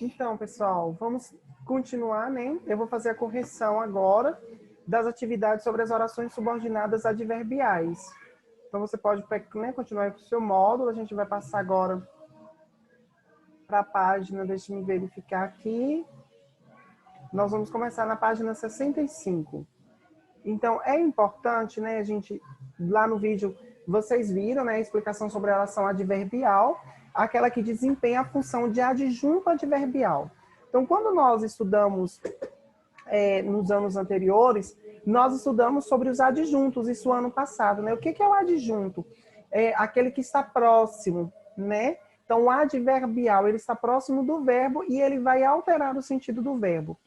Então, pessoal, vamos continuar, né? Eu vou fazer a correção agora das atividades sobre as orações subordinadas adverbiais. Então, você pode, né, continuar com o seu módulo. A gente vai passar agora para a página, deixa eu verificar aqui. Nós vamos começar na página 65. Então, é importante, né, a gente, lá no vídeo, vocês viram, né, a explicação sobre a oração adverbial, aquela que desempenha a função de adjunto adverbial. Então, quando nós estudamos nos anos anteriores, nós estudamos sobre os adjuntos, isso ano passado, né? O que é o adjunto? É aquele que está próximo, né? Então, o adverbial, ele está próximo do verbo e ele vai alterar o sentido do verbo.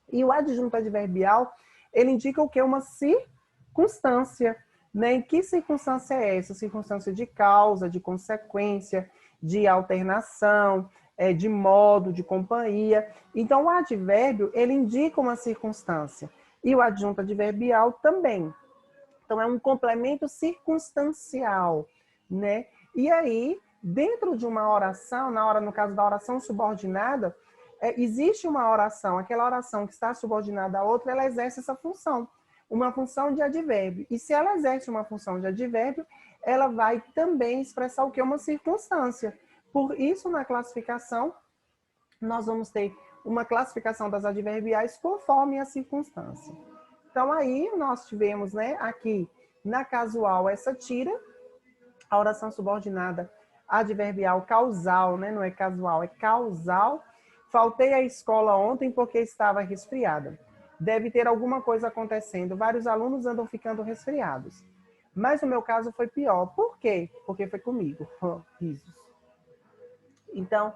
E o adjunto adverbial, ele indica o que? Uma circunstância, né? Em que circunstância é essa? Circunstância de causa, de consequência, de alternação, de modo, de companhia. Então, o advérbio, ele indica uma circunstância. E o adjunto adverbial também. Então, é um complemento circunstancial, né? E aí, dentro de uma oração, no caso da oração subordinada, existe uma oração, aquela oração que está subordinada à outra, ela exerce essa função, uma função de advérbio. E se ela exerce uma função de advérbio, ela vai também expressar o que? Uma circunstância. Por isso, na classificação, nós vamos ter uma classificação das adverbiais conforme a circunstância. Então, aí nós tivemos, né, aqui na casual essa tira, a oração subordinada adverbial causal, né, não é casual, é causal. Faltei à escola ontem porque estava resfriada. Deve ter alguma coisa acontecendo. Vários alunos andam ficando resfriados. Mas no meu caso foi pior. Por quê? Porque foi comigo. Risos. Então,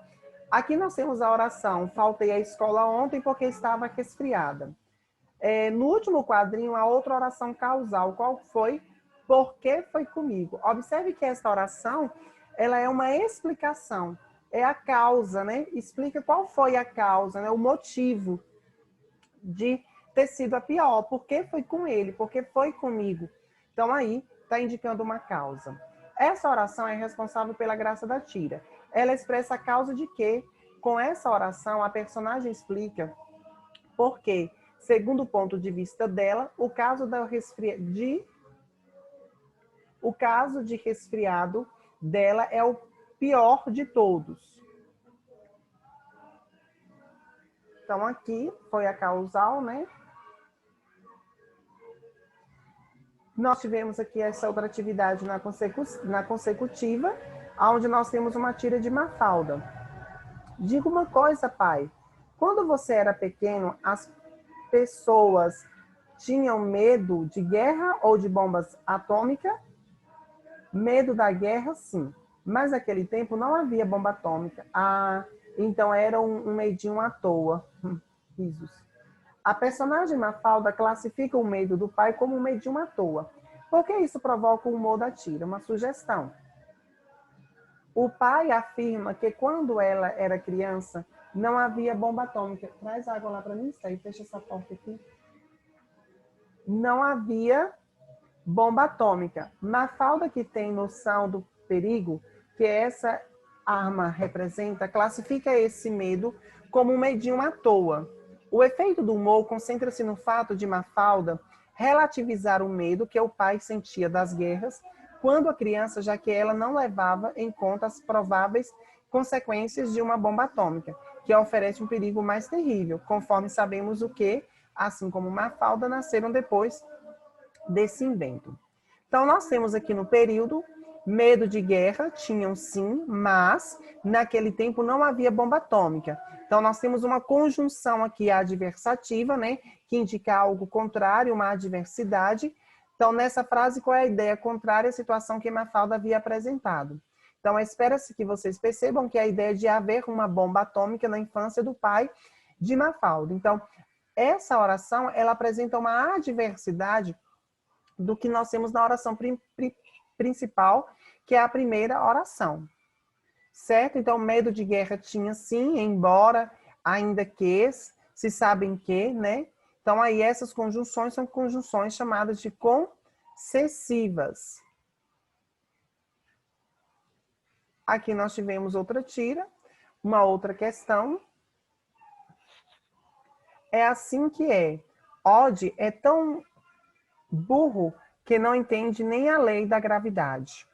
aqui nós temos a oração. Faltei à escola ontem porque estava resfriada. No último quadrinho, a outra oração causal. Qual foi? Porque foi comigo. Observe que esta oração, ela é uma explicação. É a causa, né? Explica qual foi a causa, né? O motivo de ter sido a pior. Por que foi com ele? Porque foi comigo. Então, aí, está indicando uma causa. Essa oração é responsável pela graça da tira. Ela expressa a causa de que, com essa oração, a personagem explica por que, segundo o ponto de vista dela, o caso de resfriado dela é o pior de todos. Então, aqui foi a causal, né? Nós tivemos aqui essa outra atividade na consecutiva, onde nós temos uma tira de Mafalda. Diga uma coisa, pai. Quando você era pequeno, as pessoas tinham medo de guerra ou de bombas atômicas? Medo da guerra, sim. Mas naquele tempo não havia bomba atômica. Ah, então era um medinho à toa. Risos. A personagem Mafalda classifica o medo do pai como um medinho à toa. Porque isso provoca o humor da tira, uma sugestão. O pai afirma que quando ela era criança, não havia bomba atômica. Traz água lá para mim, está aí, fecha essa porta aqui. Não havia bomba atômica. Mafalda, que tem noção do perigo que essa arma representa, classifica esse medo como um medinho à toa. O efeito do humor concentra-se no fato de Mafalda relativizar o medo que o pai sentia das guerras quando a criança, já que ela não levava em conta as prováveis consequências de uma bomba atômica, que oferece um perigo mais terrível, conforme sabemos o que, assim como Mafalda, nasceram depois desse invento. Então, nós temos aqui no período, medo de guerra, tinham sim, mas naquele tempo não havia bomba atômica. Então, nós temos uma conjunção aqui adversativa, né, que indica algo contrário, uma adversidade. Então, nessa frase, qual é a ideia contrária à situação que Mafalda havia apresentado? Então, espera-se que vocês percebam que a ideia de haver uma bomba atômica na infância do pai de Mafalda. Então, essa oração, ela apresenta uma adversidade do que nós temos na oração principal, que é a primeira oração. Certo? Então, medo de guerra tinha sim, embora, ainda que, se sabem que, né? Então, aí essas conjunções são conjunções chamadas de concessivas. Aqui nós tivemos outra tira, uma outra questão. É assim que é. Odd é tão burro que não entende nem a lei da gravidade.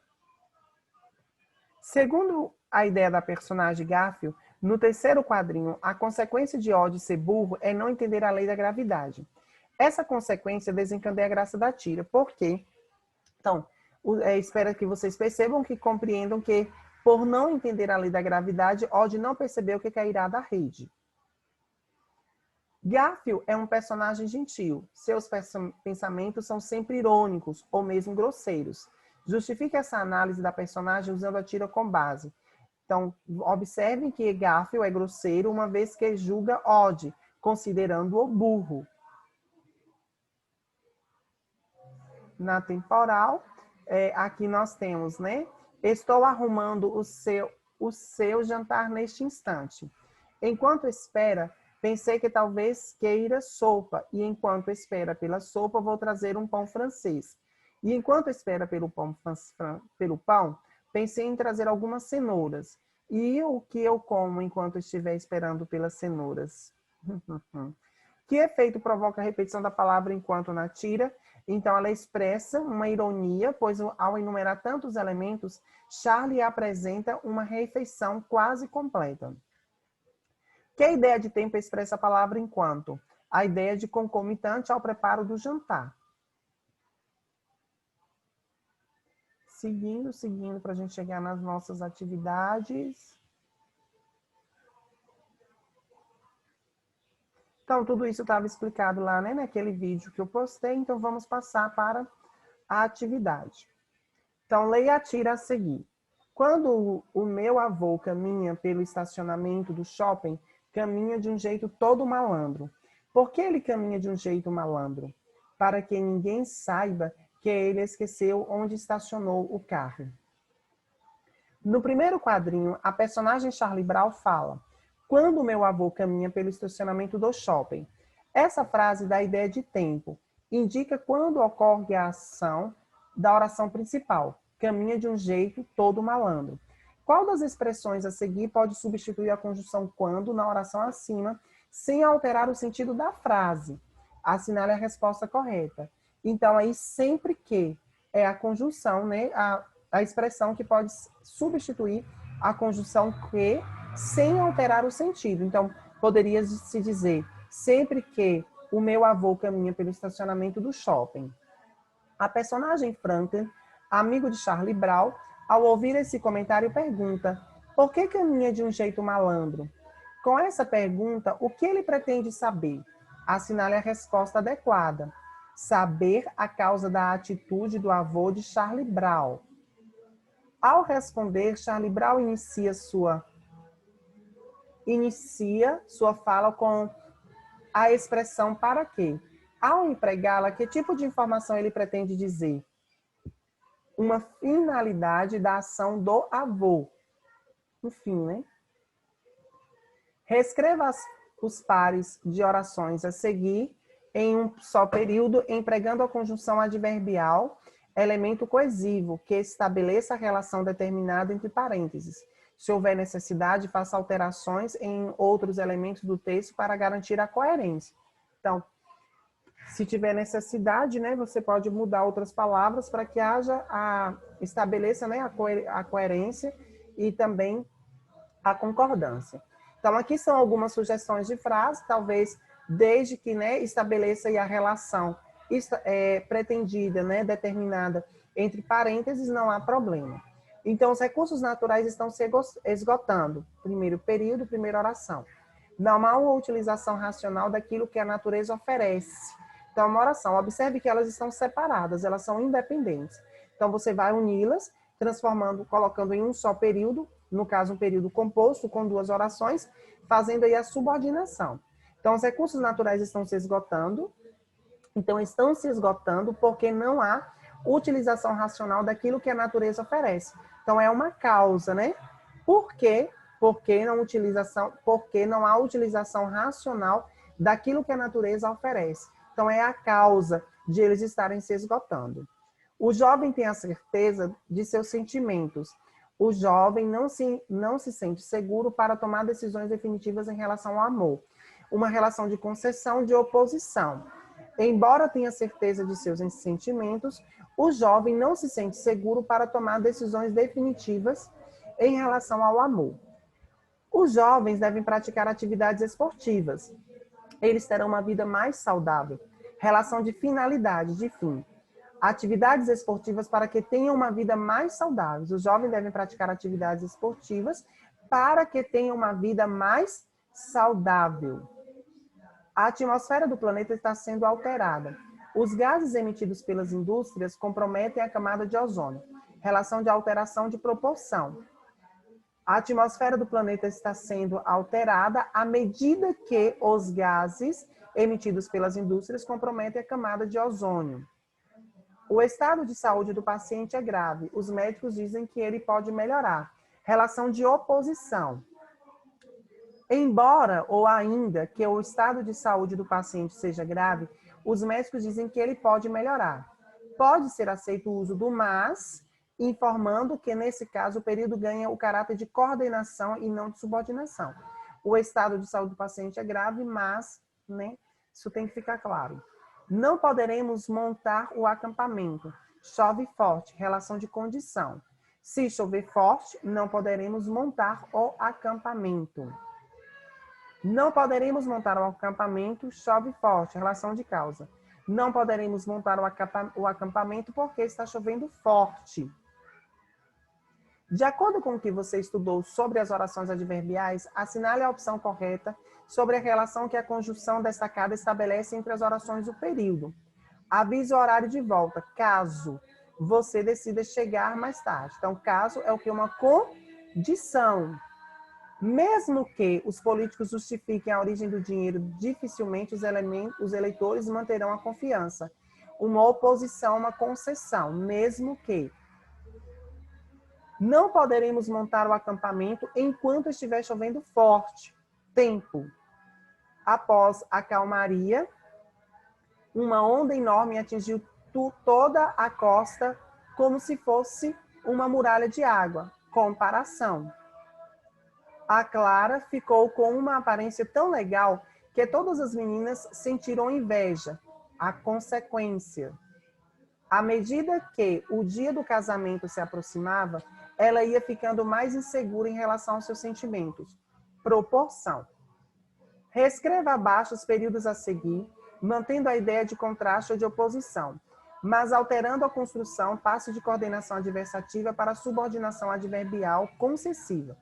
Segundo a ideia da personagem Garfield, no terceiro quadrinho, a consequência de Odd ser burro é não entender a lei da gravidade. Essa consequência desencadeia a graça da tira. Por quê? Então, espero que vocês percebam que compreendam que, por não entender a lei da gravidade, Odd não percebeu o que cairá da rede. Garfield é um personagem gentil. Seus pensamentos são sempre irônicos ou mesmo grosseiros. Justifique essa análise da personagem usando a tira como base. Então, observem que Garfield é grosseiro uma vez que julga Odd, considerando-o burro. Na temporal, aqui nós temos, né? Estou arrumando o seu jantar neste instante. Enquanto espera, pensei que talvez queira sopa, e enquanto espera pela sopa, vou trazer um pão francês. E enquanto espera pelo pão, pensei em trazer algumas cenouras. E o que eu como enquanto estiver esperando pelas cenouras? Que efeito provoca a repetição da palavra enquanto na tira? Então, ela expressa uma ironia, pois ao enumerar tantos elementos, Charlie apresenta uma refeição quase completa. Que ideia de tempo expressa a palavra enquanto? A ideia de concomitante ao preparo do jantar. Seguindo, para a gente chegar nas nossas atividades. Então, tudo isso estava explicado lá, né, naquele vídeo que eu postei, então vamos passar para a atividade. Então, leia a tira a seguir. Quando o meu avô caminha pelo estacionamento do shopping, caminha de um jeito todo malandro. Por que ele caminha de um jeito malandro? Para que ninguém saiba que ele esqueceu onde estacionou o carro. No primeiro quadrinho, a personagem Charlie Brown fala: quando meu avô caminha pelo estacionamento do shopping. Essa frase dá ideia de tempo. Indica quando ocorre a ação da oração principal. Caminha de um jeito todo malandro. Qual das expressões a seguir pode substituir a conjunção quando na oração acima, sem alterar o sentido da frase? Assinale a resposta correta. Então, aí, sempre que é a conjunção, né? A expressão que pode substituir a conjunção que sem alterar o sentido. Então, poderia se dizer, sempre que o meu avô caminha pelo estacionamento do shopping. A personagem Franklin, amigo de Charlie Brown, ao ouvir esse comentário pergunta, por que caminha de um jeito malandro? Com essa pergunta, o que ele pretende saber? Assinale a resposta adequada. Saber a causa da atitude do avô de Charlie Brown. Ao responder, Charlie Brown inicia sua fala com a expressão para quê. Ao empregá-la, que tipo de informação ele pretende dizer? Uma finalidade da ação do avô. Enfim, né? Reescreva os pares de orações a seguir em um só período, empregando a conjunção adverbial, elemento coesivo, que estabeleça a relação determinada entre parênteses. Se houver necessidade, faça alterações em outros elementos do texto para garantir a coerência. Então, se tiver necessidade, né, você pode mudar outras palavras para que estabeleça, né, a coerência e também a concordância. Então, aqui são algumas sugestões de frase, talvez desde que, né, estabeleça aí a relação pretendida, né, determinada entre parênteses, não há problema. Então, os recursos naturais estão se esgotando. Primeiro período, primeira oração. Não há uma utilização racional daquilo que a natureza oferece. Então, uma oração, observe que elas estão separadas, elas são independentes. Então, você vai uni-las, colocando em um só período, no caso, um período composto com duas orações, fazendo aí a subordinação. Então, os recursos naturais estão se esgotando. Então, estão se esgotando porque não há utilização racional daquilo que a natureza oferece. Então, é uma causa, né? Por quê? Porque não há utilização racional daquilo que a natureza oferece. Então, é a causa de eles estarem se esgotando. O jovem tem a certeza de seus sentimentos. O jovem não se sente seguro para tomar decisões definitivas em relação ao amor. uma relação de concessão, de oposição. Embora tenha certeza de seus sentimentos, o jovem não se sente seguro para tomar decisões definitivas em relação ao amor. Os jovens devem praticar atividades esportivas. Eles terão uma vida mais saudável. Relação de finalidade, de fim. Atividades esportivas para que tenham uma vida mais saudável. Os jovens devem praticar atividades esportivas para que tenham uma vida mais saudável. A atmosfera do planeta está sendo alterada. Os gases emitidos pelas indústrias comprometem a camada de ozônio. Relação de alteração de proporção. A atmosfera do planeta está sendo alterada à medida que os gases emitidos pelas indústrias comprometem a camada de ozônio. O estado de saúde do paciente é grave. Os médicos dizem que ele pode melhorar. Relação de oposição. Embora ou ainda que o estado de saúde do paciente seja grave, os médicos dizem que ele pode melhorar. Pode ser aceito o uso do mas, informando que, nesse caso, o período ganha o caráter de coordenação e não de subordinação. O estado de saúde do paciente é grave, mas, né, isso tem que ficar claro. Não poderemos montar o acampamento. Chove forte, relação de condição. Se chover forte, não poderemos montar o acampamento. Não poderemos montar o acampamento, chove forte, relação de causa. Não poderemos montar o acampamento porque está chovendo forte. De acordo com o que você estudou sobre as orações adverbiais, assinale a opção correta sobre a relação que a conjunção destacada estabelece entre as orações do período. Avise o horário de volta, caso você decida chegar mais tarde. Então, caso é o que? Uma condição. Mesmo que os políticos justifiquem a origem do dinheiro, dificilmente os eleitores manterão a confiança. Uma oposição, uma concessão, mesmo que. Não poderemos montar o acampamento enquanto estiver chovendo forte. Tempo. Após a calmaria, uma onda enorme atingiu toda a costa como se fosse uma muralha de água. Comparação. A Clara ficou com uma aparência tão legal que todas as meninas sentiram inveja. A consequência. À medida que o dia do casamento se aproximava, ela ia ficando mais insegura em relação aos seus sentimentos. Proporção. Reescreva abaixo os períodos a seguir, mantendo a ideia de contraste ou de oposição, mas alterando a construção, passe de coordenação adversativa para subordinação adverbial concessiva.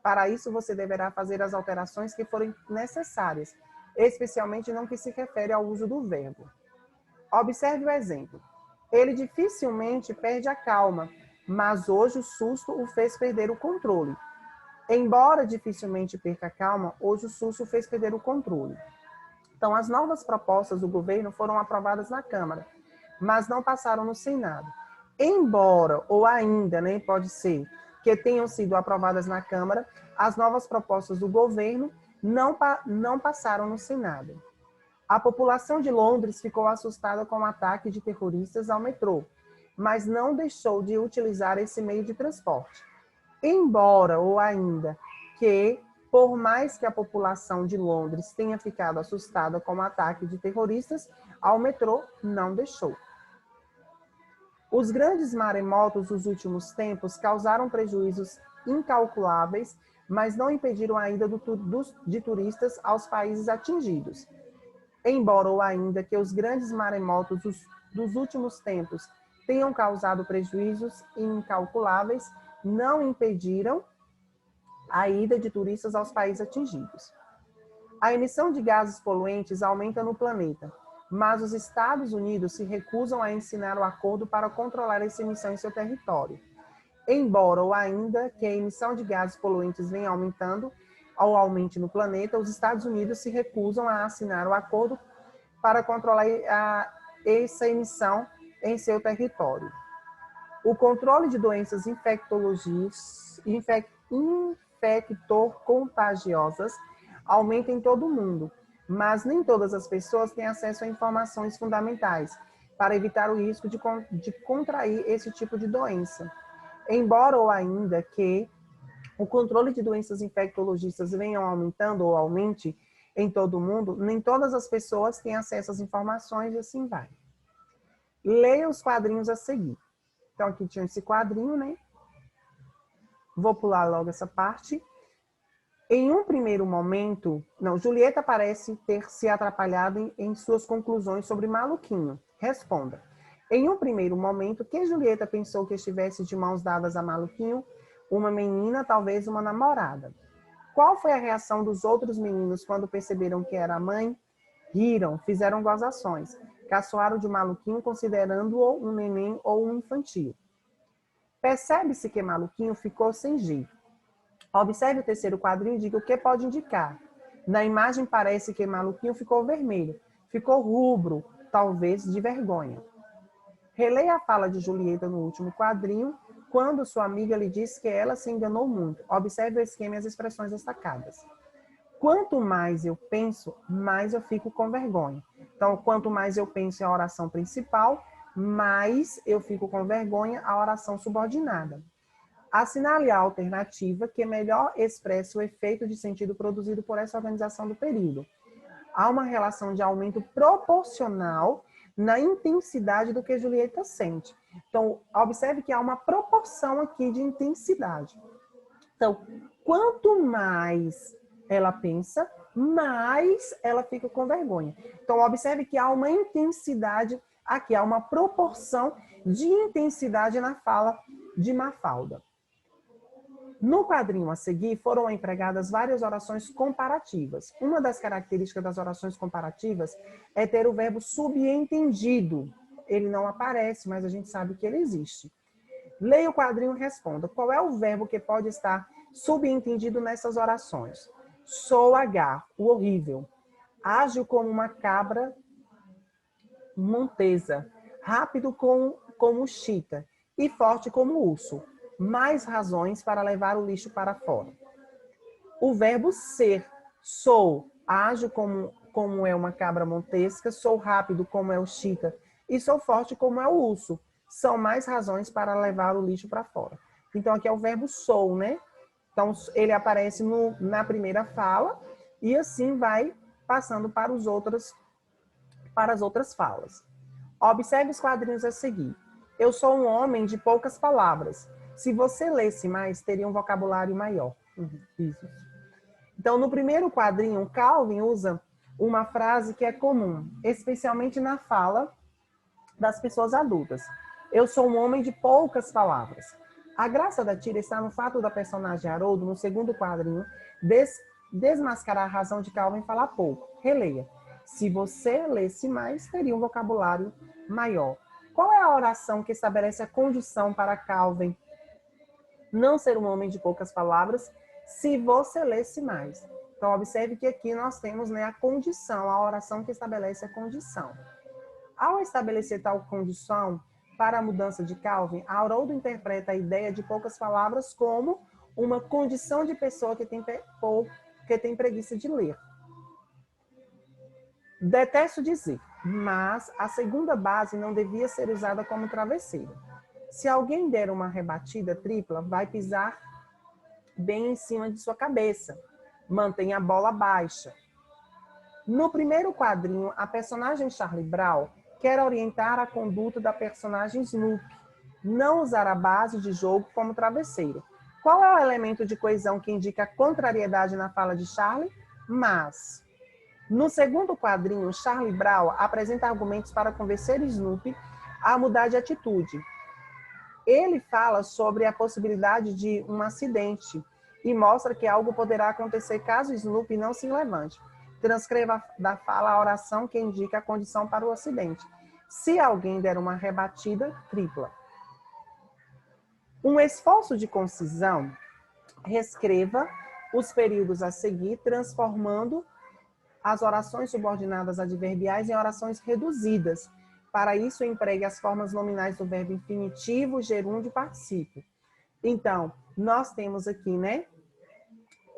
Para isso, você deverá fazer as alterações que forem necessárias, especialmente no que se refere ao uso do verbo. Observe o exemplo. Ele dificilmente perde a calma, mas hoje o susto o fez perder o controle. Embora dificilmente perca a calma, hoje o susto o fez perder o controle. Então, as novas propostas do governo foram aprovadas na Câmara, mas não passaram no Senado. Embora, ou ainda, né, pode ser, que tenham sido aprovadas na Câmara, as novas propostas do governo não passaram no Senado. A população de Londres ficou assustada com o ataque de terroristas ao metrô, mas não deixou de utilizar esse meio de transporte. Embora, ou ainda, que, por mais que a população de Londres tenha ficado assustada com o ataque de terroristas ao metrô, não deixou. Os grandes maremotos dos últimos tempos causaram prejuízos incalculáveis, mas não impediram a ida de turistas aos países atingidos. Embora ou ainda que os grandes maremotos dos últimos tempos tenham causado prejuízos incalculáveis, não impediram a ida de turistas aos países atingidos. A emissão de gases poluentes aumenta no planeta, mas os Estados Unidos se recusam a assinar o acordo para controlar essa emissão em seu território. Embora ou ainda que a emissão de gases poluentes venha aumentando ou aumente no planeta, os Estados Unidos se recusam a assinar o acordo para controlar essa emissão em seu território. O controle de doenças infecto-contagiosas aumenta em todo o mundo, mas nem todas as pessoas têm acesso a informações fundamentais para evitar o risco de contrair esse tipo de doença. Embora ou ainda que o controle de doenças infectologistas venham aumentando ou aumente, em todo mundo, nem todas as pessoas têm acesso às informações e assim vai. Leia os quadrinhos a seguir. Então, aqui tinha esse quadrinho, né? Vou pular logo essa parte. Em um primeiro momento, Julieta parece ter se atrapalhado em suas conclusões sobre Maluquinho. Responda. Em um primeiro momento, que Julieta pensou que estivesse de mãos dadas a Maluquinho? Uma menina, talvez uma namorada. Qual foi a reação dos outros meninos quando perceberam que era a mãe? Riram, fizeram gozações, caçoaram de Maluquinho considerando-o um neném ou um infantil. Percebe-se que Maluquinho ficou sem jeito. Observe o terceiro quadrinho e diga o que pode indicar. Na imagem parece que Maluquinho ficou vermelho, ficou rubro, talvez de vergonha. Releia a fala de Julieta no último quadrinho, quando sua amiga lhe disse que ela se enganou muito. Observe o esquema e as expressões destacadas. Quanto mais eu penso, mais eu fico com vergonha. Então, quanto mais eu penso em a oração principal, mais eu fico com vergonha a oração subordinada. Assinale a alternativa que melhor expressa o efeito de sentido produzido por essa organização do período. Há uma relação de aumento proporcional na intensidade do que Julieta sente. Então, observe que há uma proporção aqui de intensidade. Então, quanto mais ela pensa, mais ela fica com vergonha. Então, observe que há uma intensidade aqui, há uma proporção de intensidade na fala de Mafalda. No quadrinho a seguir, foram empregadas várias orações comparativas. Uma das características das orações comparativas é ter o verbo subentendido. Ele não aparece, mas a gente sabe que ele existe. Leia o quadrinho e responda. Qual é o verbo que pode estar subentendido nessas orações? Sou H, o horrível. Ágil como uma cabra montesa. Rápido como chita. E forte como urso. Mais razões para levar o lixo para fora. O verbo ser. Sou ágil como é uma cabra montesca. Sou rápido como é o chita. E sou forte como é o urso. São mais razões para levar o lixo para fora. Então, aqui é o verbo sou, né? Então, ele aparece na primeira fala e assim vai passando para as outras falas. Observe os quadrinhos a seguir. Eu sou um homem de poucas palavras. Se você lesse mais, teria um vocabulário maior. Isso. Então, no primeiro quadrinho, Calvin usa uma frase que é comum, especialmente na fala das pessoas adultas. Eu sou um homem de poucas palavras. A graça da tira está no fato da personagem Haroldo, no segundo quadrinho, desmascarar a razão de Calvin falar pouco. Releia. Se você lesse mais, teria um vocabulário maior. Qual é a oração que estabelece a condição para Calvin não ser um homem de poucas palavras? Se você lesse mais. Então, observe que aqui nós temos, né, a condição, a oração que estabelece a condição. Ao estabelecer tal condição para a mudança de Calvin, Haroldo interpreta a ideia de poucas palavras como uma condição de pessoa que tem preguiça de ler. Detesto dizer, mas a segunda base não devia ser usada como travesseiro. Se alguém der uma rebatida tripla, vai pisar bem em cima de sua cabeça. Mantenha a bola baixa. No primeiro quadrinho, a personagem Charlie Brown quer orientar a conduta da personagem Snoopy, não usar a base de jogo como travesseiro. Qual é o elemento de coesão que indica a contrariedade na fala de Charlie? Mas. No segundo quadrinho, Charlie Brown apresenta argumentos para convencer Snoopy a mudar de atitude. Ele fala sobre a possibilidade de um acidente e mostra que algo poderá acontecer caso Snoopy não se levante. Transcreva da fala a oração que indica a condição para o acidente. Se alguém der uma rebatida tripla. Um esforço de concisão, reescreva os períodos a seguir, transformando as orações subordinadas adverbiais em orações reduzidas. Para isso, empregue as formas nominais do verbo infinitivo, gerúndio e particípio. Então, nós temos aqui, né?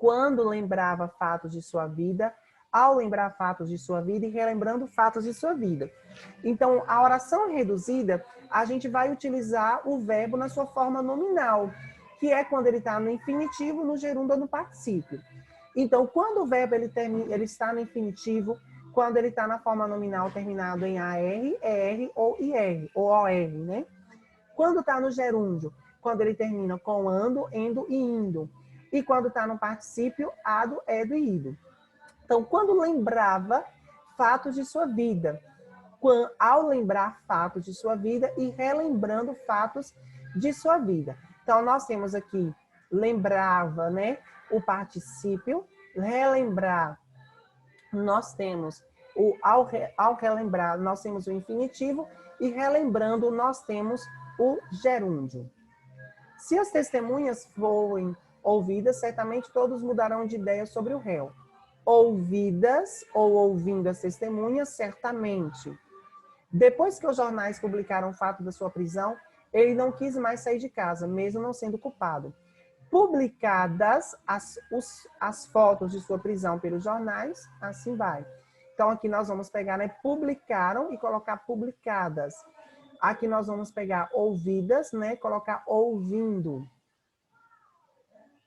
Quando lembrava fatos de sua vida, ao lembrar fatos de sua vida e relembrando fatos de sua vida. Então, a oração reduzida, a gente vai utilizar o verbo na sua forma nominal, que é quando ele está no infinitivo, no gerúndio ou no particípio. Então, quando o verbo ele está no infinitivo, quando ele está na forma nominal terminado em AR, ER ou IR, ou OR, né? Quando está no gerúndio, quando ele termina com ando, endo e indo. E quando está no particípio, ado, edo e ido. Então, quando lembrava fatos de sua vida, ao lembrar fatos de sua vida e relembrando fatos de sua vida. Então, nós temos aqui lembrava, né? O particípio, relembrar, nós temos ao relembrar, nós temos o infinitivo e relembrando, nós temos o gerúndio. Se as testemunhas forem ouvidas, certamente todos mudarão de ideia sobre o réu. Ouvidas ou ouvindo as testemunhas, certamente. Depois que os jornais publicaram o fato da sua prisão, ele não quis mais sair de casa, mesmo não sendo culpado. Publicadas as fotos de sua prisão pelos jornais, assim vai. Então, aqui nós vamos pegar, né, publicaram e colocar publicadas. Aqui nós vamos pegar ouvidas, né, colocar ouvindo.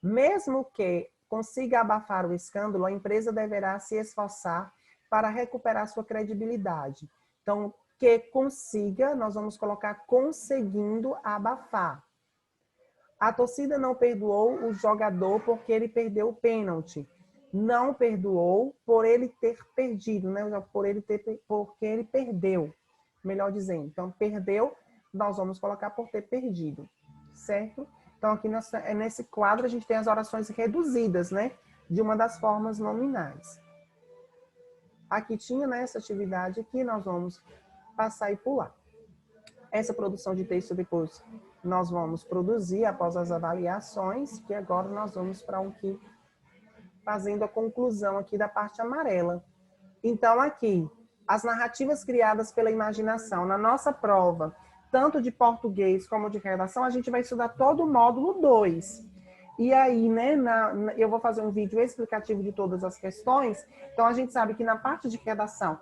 Mesmo que consiga abafar o escândalo, a empresa deverá se esforçar para recuperar sua credibilidade. Então, que consiga, nós vamos colocar conseguindo abafar. A torcida não perdoou o jogador porque ele perdeu o pênalti. Não perdoou por ele ter perdido, né? Porque ele perdeu, melhor dizendo. Então, perdeu, nós vamos colocar por ter perdido, certo? Então, aqui nesse quadro, a gente tem as orações reduzidas, né? De uma das formas nominais. Aqui tinha, né, essa atividade aqui, nós vamos passar e pular. Essa produção de texto depois nós vamos produzir após as avaliações, que agora nós vamos para fazendo a conclusão aqui da parte amarela. Então, aqui, as narrativas criadas pela imaginação. Na nossa prova, tanto de português como de redação, a gente vai estudar todo o módulo 2. E aí, né, eu vou fazer um vídeo explicativo de todas as questões. Então, a gente sabe que na parte de redação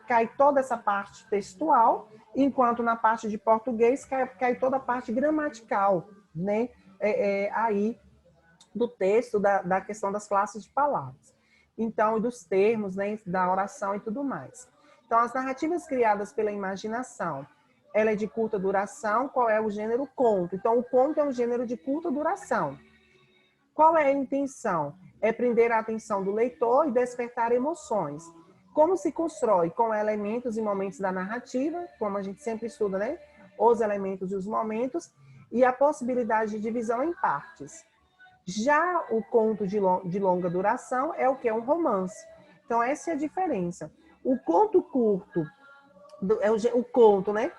cai toda essa parte textual, enquanto na parte de português cai toda a parte gramatical, né? Aí do texto, da questão das classes de palavras. Então, e dos termos, né, da oração e tudo mais. Então, as narrativas criadas pela imaginação, ela é de curta duração. Qual é o gênero? Conto. Então, o conto é um gênero de curta duração. Qual é a intenção? É prender a atenção do leitor e despertar emoções. Como se constrói? Com elementos e momentos da narrativa, como a gente sempre estuda, né? Os elementos e os momentos, e a possibilidade de divisão em partes. Já o conto de longa duração é o que? É um romance. Então, essa é a diferença. O conto curto, o conto, né?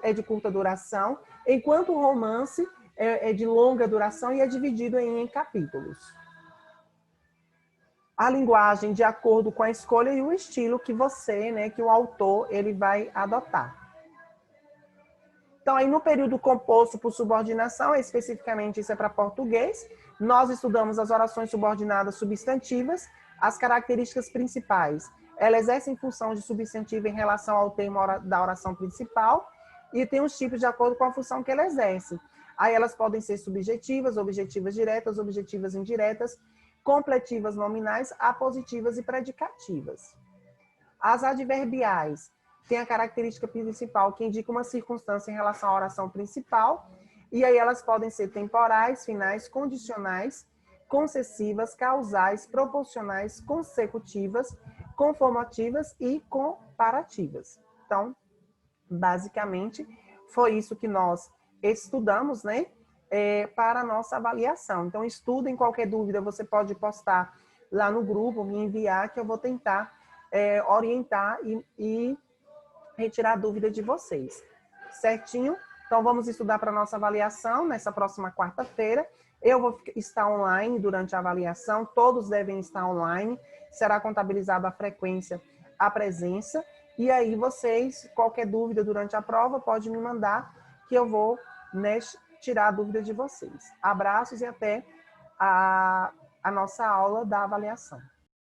É de curta duração, enquanto o romance é de longa duração e é dividido em capítulos. A linguagem de acordo com a escolha e o estilo que você, né, que o autor, ele vai adotar. Então, aí no período composto por subordinação, especificamente isso é para português, nós estudamos as orações subordinadas substantivas, as características principais. Ela exerce função de substantivo em relação ao tema da oração principal e tem os tipos de acordo com a função que ela exerce. Aí elas podem ser subjetivas, objetivas diretas, objetivas indiretas, completivas nominais, apositivas e predicativas. As adverbiais têm a característica principal que indica uma circunstância em relação à oração principal, e aí elas podem ser temporais, finais, condicionais, concessivas, causais, proporcionais, consecutivas, conformativas e comparativas. Então, basicamente, foi isso que nós estudamos, né? Para a nossa avaliação. Então, estudem. Qualquer dúvida, você pode postar lá no grupo, me enviar, que eu vou tentar orientar e retirar a dúvida de vocês. Certinho? Então, vamos estudar para a nossa avaliação nessa próxima quarta-feira. Eu vou estar online durante a avaliação, todos devem estar online. Será contabilizada a frequência, a presença. E aí, vocês, qualquer dúvida durante a prova, pode me mandar, que eu vou, né, tirar a dúvida de vocês. Abraços e até a nossa aula da avaliação.